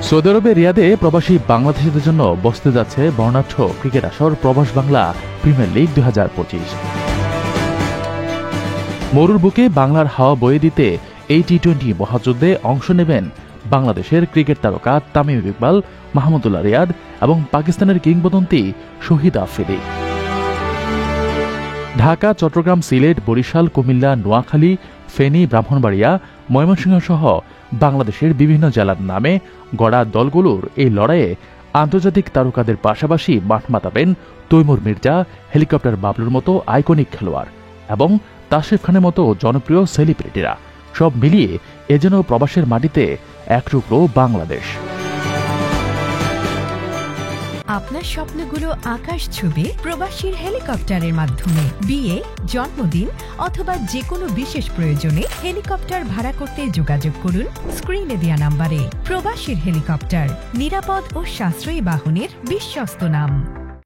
Saudi আরবের রিয়াদে প্রবাসী বাংলাদেশিদের জন্য বসতে যাচ্ছে বর্ণাঢ্য ক্রিকেট আসর প্রবাস বাংলা প্রিমিয়ার লিগ 2025। মরুর বুকে বাংলার হাওয়া বয়ে দিতে এই টি-20 মহাযুদ্ধে অংশ নেবেন বাংলাদেশের ক্রিকেট তারকা তামিম ইকবাল, মাহমুদুল্লাহ রিয়াদ এবং পাকিস্তানের কিংবদন্তি শহীদ আফ্রিদি। ঢাকা, চট্টগ্রাম, সিলেট, বরিশাল, কুমিল্লা, নোয়াখালী, ফেনী, ব্রাহ্মণবাড়িয়া, ময়মনসিংহ সহ বাংলাদেশের বিভিন্ন জেলার নামে গড়া দলগুলোর এই লড়াইয়ে আন্তর্জাতিক তারকাদের পাশাপাশি মাঠ মাতাবেন তৈমুর মির্জা, হেলিকপ্টার বাবলুর মতো আইকনিক খেলোয়াড় এবং তাসিফ খানের মতো জনপ্রিয় সেলিব্রিটিরা। সব মিলিয়ে এজন্য প্রবাসের মাটিতে এক টুকরো বাংলাদেশ। আপনার স্বপ্নগুলো আকাশ ছুবে প্রবাসীর হেলিকপ্টারের মাধ্যমে। বিয়ে, জন্মদিন অথবা যে কোনো বিশেষ প্রয়োজনে হেলিকপ্টার ভাড়া করতে যোগাযোগ করুন স্ক্রিনে দেয়া নাম্বারে। প্রবাসীর হেলিকপ্টার, নিরাপদ ও সাশ্রয়ী বাহনের বিশ্বস্ত নাম।